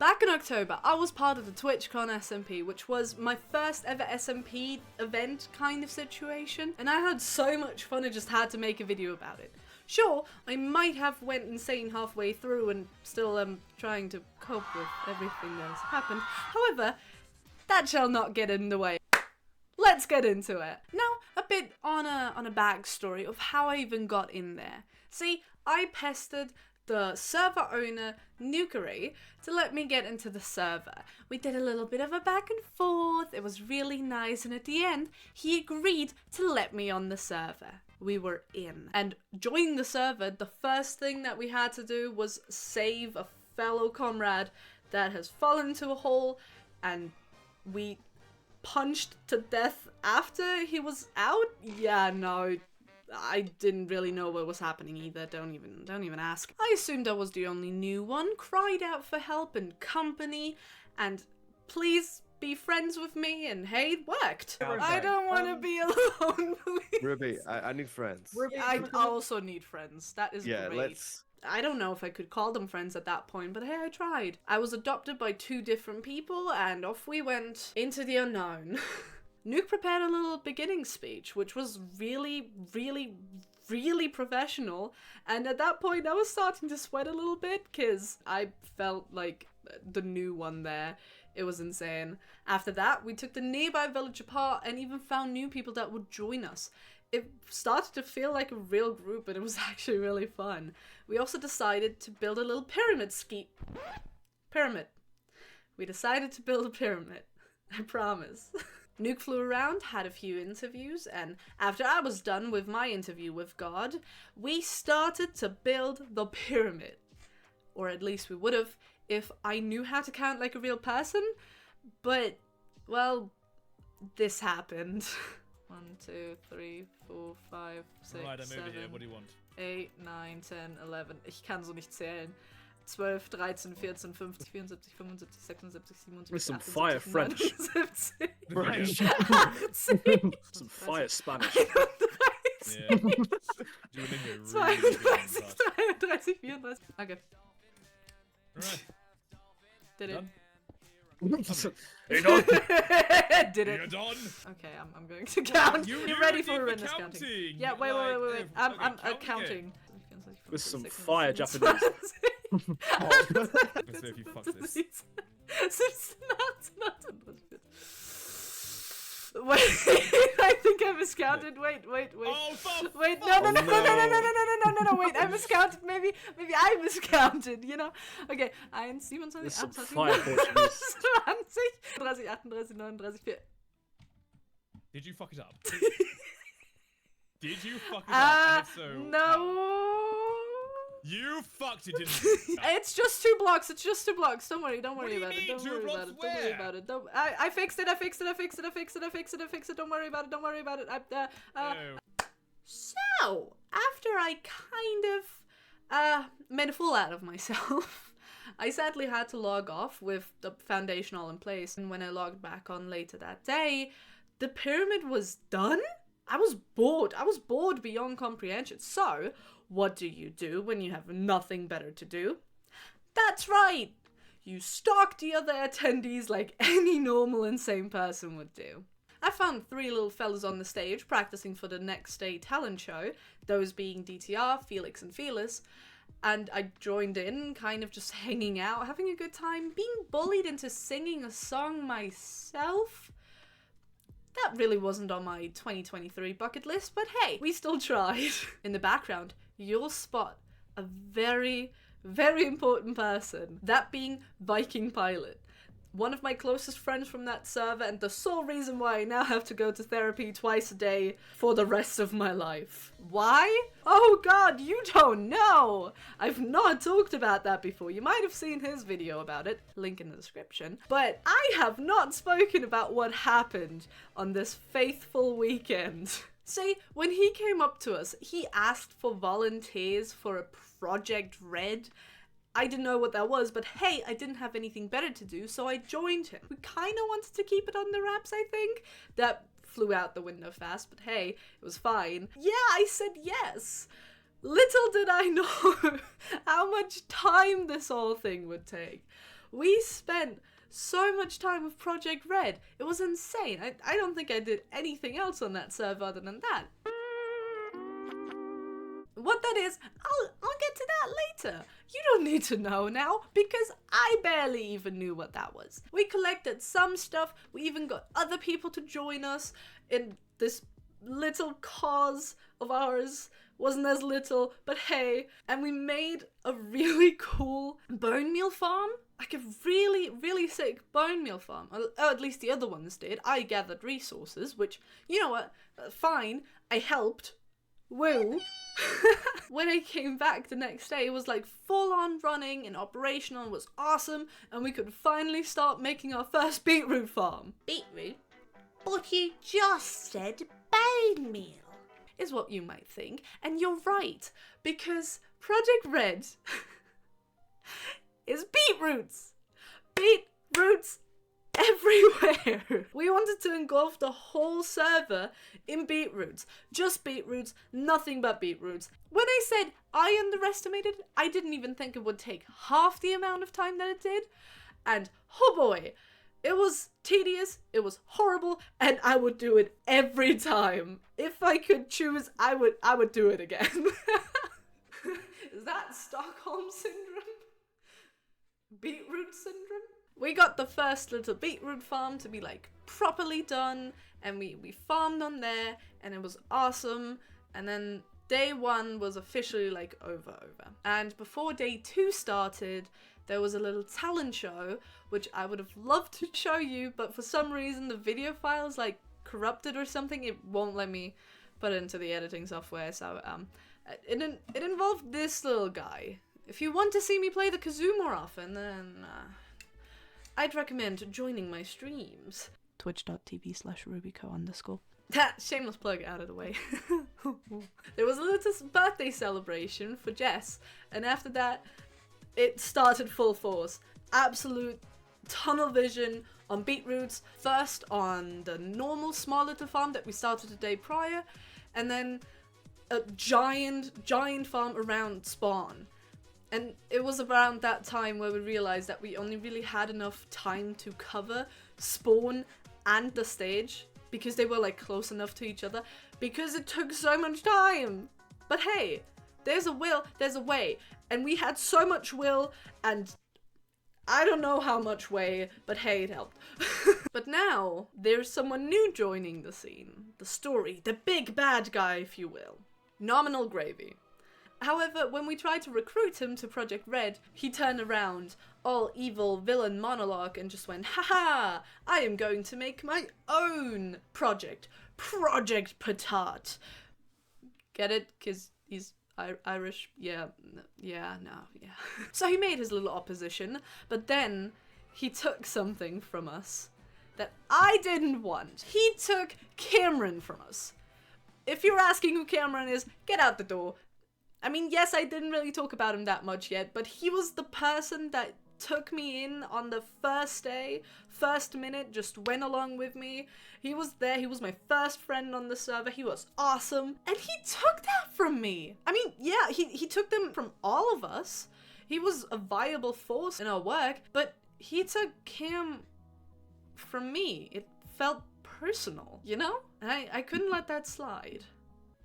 Back in October, I was part of the Twitchcon SMP, which was my first ever SMP event kind of situation, and I had so much fun I just had to make a video about it. Sure, I might have went insane halfway through and still am trying to cope with everything that has happened. However, that shall not get in the way. Let's get into it. Now, a bit on a backstory of how I even got in there. See, I pestered the server owner, Nukery, to let me get into the server. We did a little bit of a back and forth, it was really nice, and at the end, he agreed to let me on the server. We were in. And joining the server, the first thing that we had to do was save a fellow comrade that has fallen into a hole, and we punched to death after he was out? Yeah, no, I didn't really know what was happening either, don't even ask. I assumed I was the only new one, cried out for help and company, and please be friends with me, and hey, it worked. Okay. I don't want to be alone, please. Ruby, I need friends. I also need friends, that is Yeah, great. let's... I don't know if I could call them friends at that point, but hey, I tried. I was adopted by 2 different people, and off we went into the unknown. Nuke prepared a little beginning speech, which was really professional, and at that point I was starting to sweat a little bit, because I felt like the new one there. It was insane. After that, we took the nearby village apart and even found new people that would join us. It started to feel like a real group, and it was actually really fun. We also decided to build a little pyramid. We decided to build a pyramid. I promise. Nuke flew around, had a few interviews, and after I was done with my interview with God, we started to build the pyramid. Or at least we would have if I knew how to count like a real person, but, well, this happened. 1, 2, 3, 4, 5, 6, Right, I'm 7, over here. What do you want? 8, 9, 10, 11. Ich kann so nicht zählen. 12, 13, 14, 15, 74, 75, 76, 77, With some 78, fire French. 79, French. Some fire Spanish. 31, Yeah. Do an English 32, 33, 34. Okay. Right. Did it. Done? Hey, no. Did You're it. done. Okay, I'm going to count. You ready did for the horrendous counting? counting. Yeah, wait. Like, I'm count counting. With some fire Japanese. Let's see if you fuck this. Wait, I think I miscounted. Wait. Oh, fuck! Wait, no, wait, I miscounted. Maybe I miscounted, you know? Okay, 1, 27, With some 28, fire Portuguese. 20, 30, 38, 39, 4. Did you fuck it up? Did you fuck it up? And if so, No. how? You fucked it, didn't you? It's just 2 blocks. Don't worry What do you about it. mean, Don't 2 worry blocks about it. Don't worry where? about it. I fixed it. Don't worry about it. Oh. So, after I kind of made a fool out of myself, I sadly had to log off with the foundation all in place, and when I logged back on later that day, the pyramid was done? I was bored beyond comprehension. So, what do you do when you have nothing better to do? That's right! You stalk the other attendees like any normal insane person would do. I found 3 little fellas on the stage practicing for the next day talent show, those being DTR, Felix and Felis, and I joined in, kind of just hanging out, having a good time, being bullied into singing a song myself. That really wasn't on my 2023 bucket list, but hey, we still tried. In the background, you'll spot a very important person, that being VikingPilot. One of my closest friends from that server, and the sole reason why I now have to go to therapy twice a day for the rest of my life. Why? Oh god, you don't know! I've not talked about that before. You might have seen his video about it, link in the description. But I have not spoken about what happened on this faithful weekend. See, when he came up to us, he asked for volunteers for a Project Red. I didn't know what that was, but hey, I didn't have anything better to do, so I joined him. We kind of wanted to keep it on the wraps, I think. That flew out the window fast, but hey, it was fine. Yeah, I said yes. Little did I know how much time this whole thing would take. We spent so much time with Project Red. It was insane. I don't think I did anything else on that server other than that. What that is, I'll get to that later. You don't need to know now, because I barely even knew what that was. We collected some stuff, we even got other people to join us in this little cause of ours. Wasn't as little, but hey. And we made a really cool bone meal farm. Like a really, really sick bone meal farm. Or at least the other ones did. I gathered resources, which, you know what, fine, I helped. Woo. When I came back the next day, it was like full on running and operational and was awesome, and we could finally start making our first beetroot farm. Beetroot? But you just said bone meal, is what you might think, and you're right, because Project Red is beetroots. Beetroots everywhere. We wanted to engulf the whole server in beetroots. Just beetroots, nothing but beetroots. When I said I underestimated, I didn't even think it would take half the amount of time that it did. And oh boy, it was tedious, it was horrible, and I would do it every time. If I could choose, I would do it again. Is that Stockholm Syndrome? Beetroot Syndrome? We got the first little beetroot farm to be like properly done, and we farmed on there, and it was awesome. And then day 1 was officially like over. And before day 2 started, there was a little talent show, which I would have loved to show you, but for some reason the video file is like corrupted or something. It won't let me put it into the editing software. So it involved this little guy. If you want to see me play the kazoo more often, then I'd recommend joining my streams. Twitch.tv/Rubico_. Shameless plug out of the way. There was a little birthday celebration for Jess, and after that, it started full force. Absolute tunnel vision on beetroots. First on the normal small little farm that we started the day prior, and then a giant farm around spawn. And it was around that time where we realized that we only really had enough time to cover spawn and the stage, because they were like close enough to each other, because it took so much time. But hey, there's a will, there's a way. And we had so much will, and I don't know how much way, but hey, it helped. But now, there's someone new joining the scene. The story, the big bad guy, if you will. Nominal Gravy. However, when we tried to recruit him to Project Red, he turned around, all evil villain monologue, and just went, haha, I am going to make my own project. Project Patat. Get it? Because he's Irish? Yeah. So he made his little opposition, but then he took something from us that I didn't want. He took Cameron from us. If you're asking who Cameron is, get out the door. I mean, yes, I didn't really talk about him that much yet, but he was the person that took me in on the first day, first minute, just went along with me. He was there, he was my first friend on the server, he was awesome, and he took that from me. I mean, yeah, he took them from all of us. He was a viable force in our work, but he took Cam from me. It felt personal, you know? And I couldn't let that slide.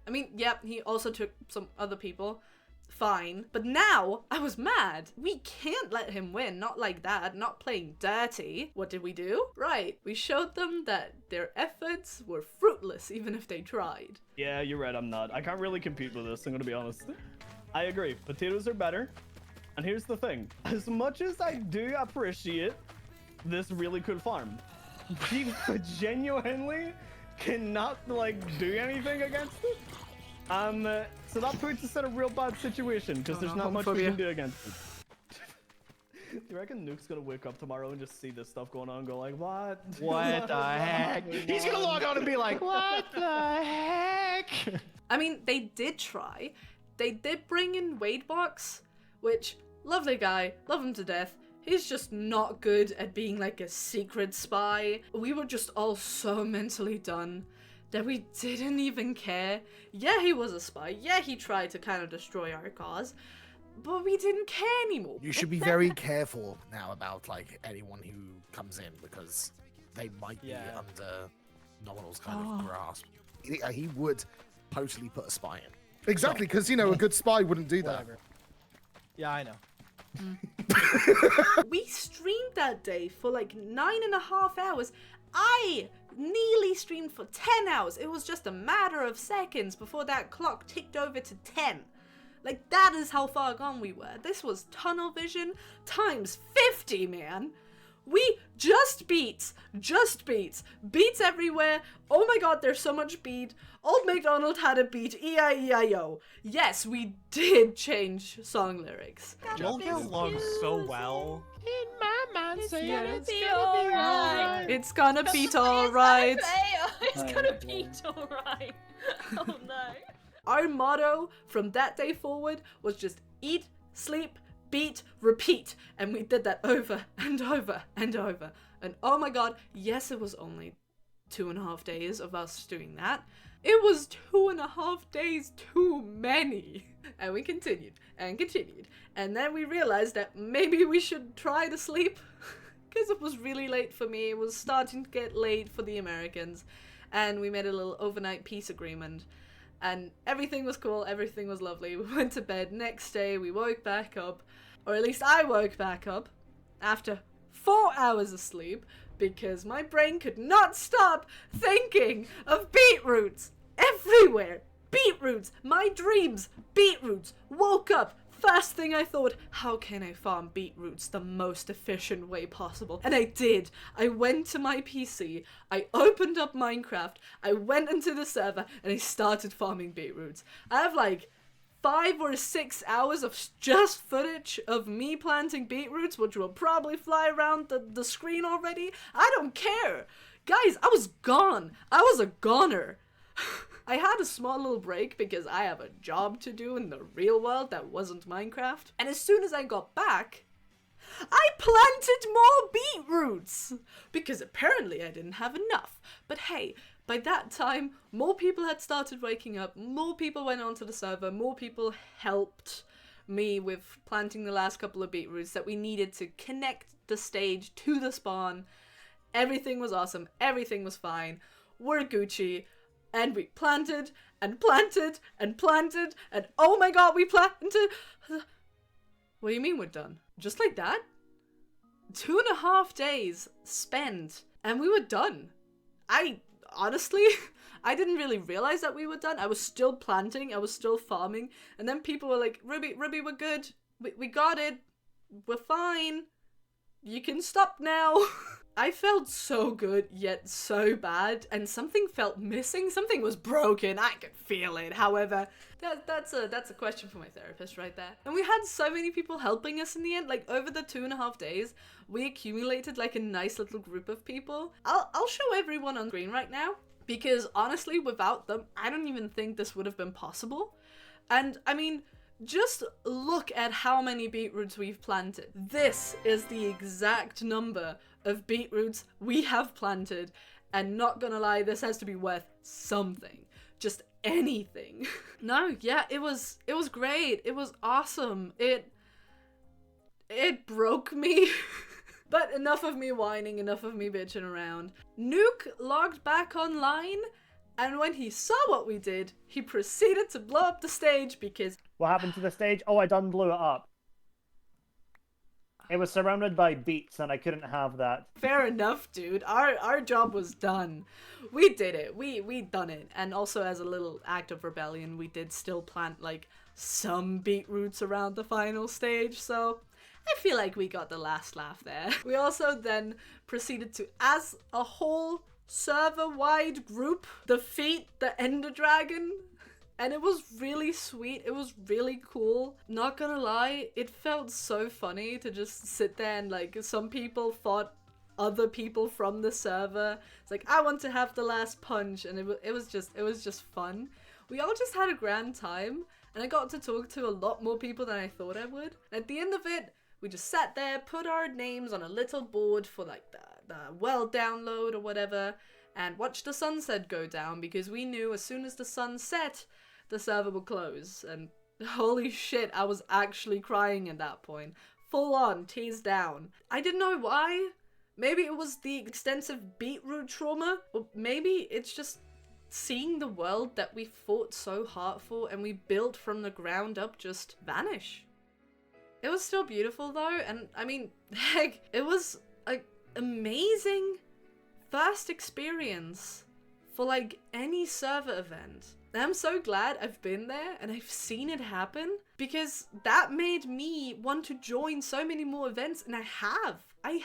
I mean, yeah, he also took some other people. Fine. But now, I was mad. We can't let him win. Not like that. Not playing dirty. What did we do? Right. We showed them that their efforts were fruitless, even if they tried. Yeah, you're right. I'm not. I can't really compete with this. I'm gonna be honest. I agree. Potatoes are better. And here's the thing. As much as I do appreciate this really cool farm, he genuinely cannot like do anything against it. So that puts us in a real bad situation because there's not much we can do against it. Do you reckon Nuke's gonna wake up tomorrow and just see this stuff going on and go like, what? What the heck? He's gonna log on and be like, what the heck? I mean, they did try. They did bring in Wadebox, which, lovely guy, love him to death. He's just not good at being like a secret spy. We were just all so mentally done that we didn't even care. Yeah, he was a spy. Yeah, he tried to kind of destroy our cause. but we didn't care anymore. You should be very careful now about like anyone who comes in because they might be under Nominal's kind of grasp. He would totally put a spy in. Exactly, because you know a good spy wouldn't do that. Whatever. Yeah, I know. We streamed that day for like 9.5 hours. I nearly streamed for 10 hours. It was just a matter of seconds before that clock ticked over to 10. Like, that is how far gone we were. This was tunnel vision times 50, man. We just beats everywhere. Oh my god, there's so much beat. Old MacDonald had a beat, E-I-E-I-O. Yes, we did change song lyrics. You'll get along so well. In my mind, It's saying gonna it's be gonna be alright. It's gonna beat alright. It's gonna beat alright. Oh no. Our motto from that day forward was just eat, sleep, beat, repeat. And we did that over and over and over. And oh my god, yes, it was only 2.5 days of us doing that. It was 2.5 days too many. And we continued and continued. And then we realized that maybe we should try to sleep. Because it was really late for me. It was starting to get late for the Americans. And we made a little overnight peace agreement. And everything was cool. Everything was lovely. We went to bed. Next day, we woke back up. Or at least I woke back up after 4 hours of sleep. Because my brain could not stop thinking of beetroots everywhere. Beetroots. My dreams. Beetroots. Woke up. First thing I thought, how can I farm beetroots the most efficient way possible? And I did. I went to my PC, I opened up Minecraft, I went into the server, and I started farming beetroots. I have like 5 or 6 hours of just footage of me planting beetroots, which will probably fly around the screen already. I don't care. Guys, I was gone. I was a goner. I had a small little break because I have a job to do in the real world that wasn't Minecraft. And as soon as I got back, I planted more beetroots! Because apparently I didn't have enough. But hey, by that time, more people had started waking up, more people went onto the server, more people helped me with planting the last couple of beetroots that we needed to connect the stage to the spawn. Everything was awesome, everything was fine, we're Gucci. And we planted, and planted, and planted, and oh my god, we planted! What do you mean we're done? Just like that? 2.5 days spent, and we were done. Honestly, I didn't really realize that we were done. I was still planting, I was still farming, and then people were like, Ruby, we're good. We got it. We're fine. You can stop now. I felt so good, yet so bad, and something felt missing. Something was broken. I could feel it. However, that's a question for my therapist right there. And we had so many people helping us in the end. Like, over the 2.5 days, we accumulated like a nice little group of people. I'll show everyone on screen right now, because honestly, without them, I don't even think this would have been possible. And I mean, just look at how many beetroots we've planted. This is the exact number of beetroots we have planted, and not gonna lie, this has to be worth something. Just anything. No, yeah, it was great. It was awesome. It broke me. But enough of me whining, enough of me bitching around. Nuke logged back online, and when he saw what we did, he proceeded to blow up the stage because... What happened to the stage? Oh, I done blew it up. It was surrounded by beets, and I couldn't have that. Fair enough, dude. Our job was done. We did it. We done it. And also, as a little act of rebellion, we did still plant, like, some beetroots around the final stage, so... I feel like we got the last laugh there. We also then proceeded to, as a whole server-wide group, defeat the Ender Dragon. And it was really sweet. It was really cool. Not gonna lie, it felt so funny to just sit there and, like, some people fought other people from the server. It's like, I want to have the last punch, and it was just fun. We all just had a grand time, and I got to talk to a lot more people than I thought I would. At the end of it, we just sat there, put our names on a little board for, like, the well download or whatever, and watched the sunset go down, because we knew as soon as the sun set, the server would close. And Holy shit, I was actually crying at that point. Full on, tears down. I didn't know why. Maybe it was the extensive beetroot trauma, or maybe it's just seeing the world that we fought so hard for and we built from the ground up just vanish. It was still beautiful though, and I mean, heck, it was an amazing first experience for like any server event. And I'm so glad I've been there and I've seen it happen, because that made me want to join so many more events, and I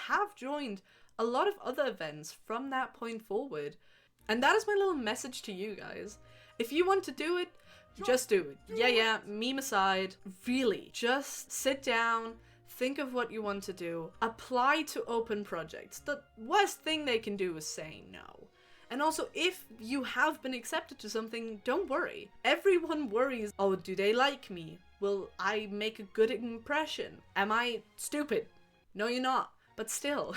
have joined a lot of other events from that point forward. And that is my little message to you guys. If you want to do it, just do it. Yeah, meme aside, really, just sit down, think of what you want to do, apply to open projects. The worst thing they can do is say no. And also, if you have been accepted to something, don't worry. Everyone worries, oh, do they like me? Will I make a good impression? Am I stupid? No, you're not. But still,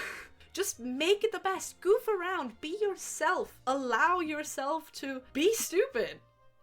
just make it the best. Goof around. Be yourself. Allow yourself to be stupid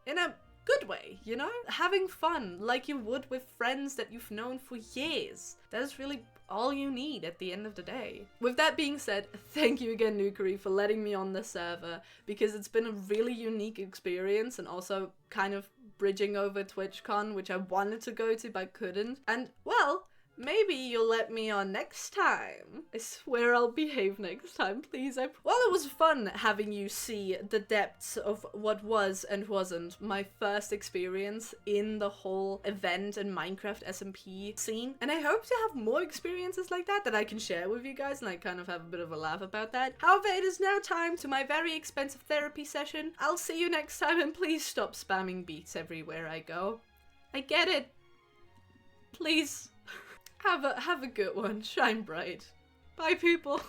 in a good way, you know? Having fun like you would with friends that you've known for years. That is really all you need at the end of the day. With that being said, thank you again, Nukari, for letting me on the server, because it's been a really unique experience, and also kind of bridging over TwitchCon, which I wanted to go to but couldn't. And, well, maybe you'll let me on next time. I swear I'll behave next time, please. Well, it was fun having you see the depths of what was and wasn't my first experience in the whole event and Minecraft SMP scene. And I hope to have more experiences like that I can share with you guys, and I kind of have a bit of a laugh about that. However, it is now time to my very expensive therapy session. I'll see you next time, and please stop spamming beats everywhere I go. I get it. Please. Have a good one. Shine bright. Bye, people.